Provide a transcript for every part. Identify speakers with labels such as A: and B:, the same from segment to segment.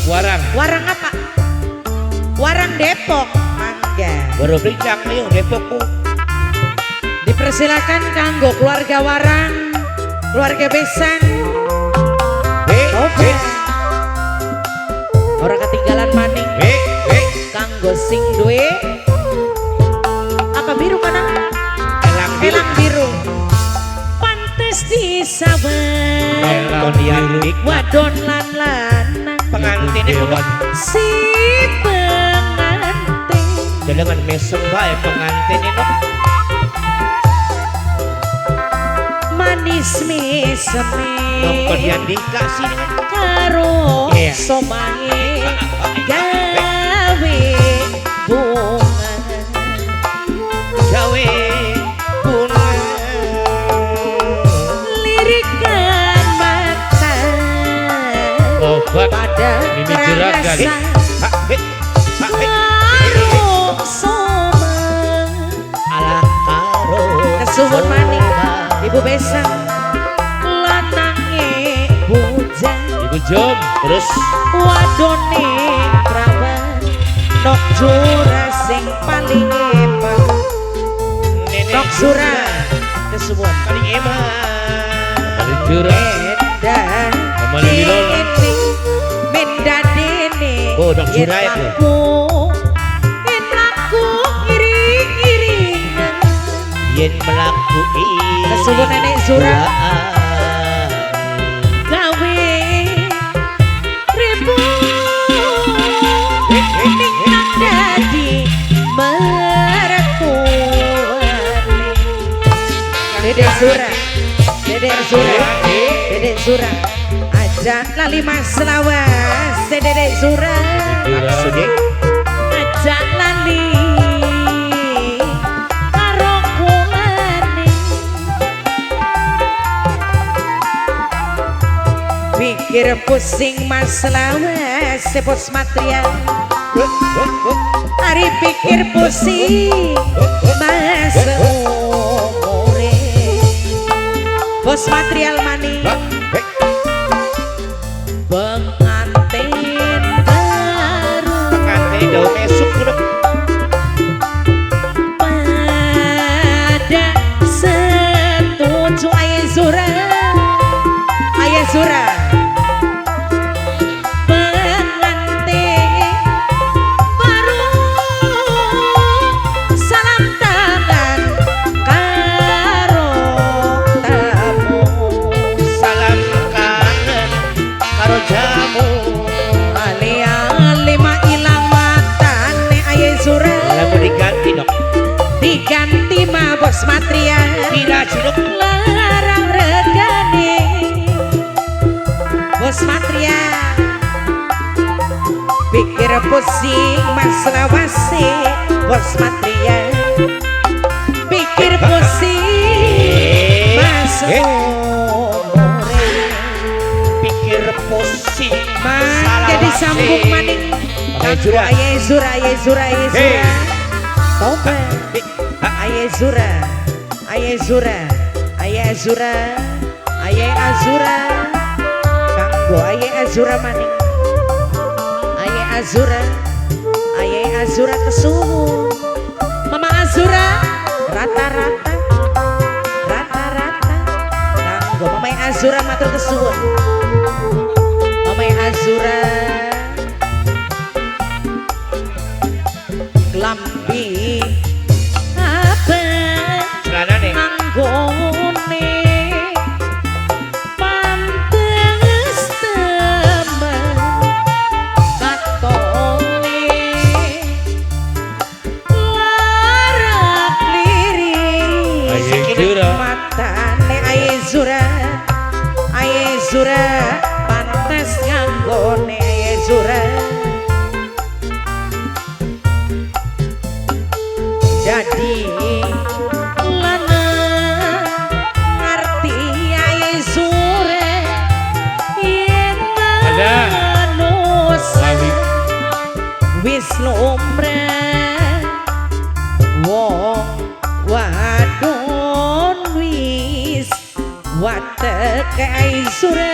A: Warang.
B: Warang apa? Warang Depok. Mangga.
A: Baru bincang ayo Depokku.
B: Dipersilakan kanggo keluarga Warang, keluarga Besan. Oke. Orang ketinggalan maning. Kanggo sing duwe apa biru kana? Elang biru. Pantes disawer.
A: Elang biru.
B: Wadon lan lanang.
A: Pengantin itu
B: si pengantin.
A: Jangan mesem bae pengantin itu.
B: Manis mesem.
A: Nongkon yang dikasih
B: karo somae gawe bunga.
A: Gawe bunga.
B: Lirikan mata
A: obat
B: pada rasa karo soma.
A: Ala karo
B: kesuwun maning Ibu Besang lanange bujang.
A: Ibu Jom terus
B: wadone prawan nok jura sing paling emang. Nok jura kesuwun
A: paling emang. Paling jura
B: Menda dene Menda dene
A: oh nok jura itu
B: melaku iring-iringan.
A: yen melaku
B: kesuwun nenek jura gawe dadi mertuane. Dedek Sura, Dedek Sura, Dedek Sura, aja lali mas lawas, Dedek Sura,
A: maksudnya
B: aja lali karo kulane. Pikir pusing mas lawas, sepos material. Hari pikir pusing mas umure. Bos material mani pengantin baru.
A: pengantin daun esuk
B: pada setuju ayah Zura. Ayah Zura diganti mah bos material.
A: tidak ciluk
B: larang regane bos material. Pikir pusing masalah wasi bos material. Pikir pusing umure.
A: pikir pusing
B: jadi sambung maning Ayah Zura, Ayah Zura, Ayah Zura. Toba Ayah Zura, Ayah Zura, Ayah Azura, Ayah Azura. Kanggo Ayah Azura maning. Ayah Azura, Ayah Azura kesuwun. Mama Azura rata-rata, rata-rata. Kanggo Mama Azura matur kesuwun. Mama Azura lambi apa anggone pantes temen katone larak lirik matane Ayah Zura. Ayah Zura pantes nganggone Ayah Zura. Jadi lana ngerti Ayah Zura yen manus wis lumrah wong wadon wis watek Ayah Zura.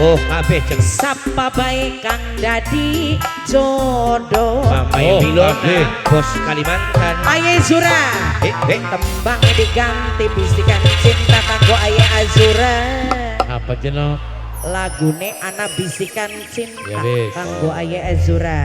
A: Oh kabeh jeng
B: Sapa bae kang dadi jodoh.
A: Pamai Milona
C: kabeh.
A: bos Kalimantan.
B: Aye Zura tembang diganti bisikan cinta kanggo Aye Azura.
C: Apa jenok?
B: Lagune ana bisikan cinta
C: Ya wis.
B: kanggo Aye Azura.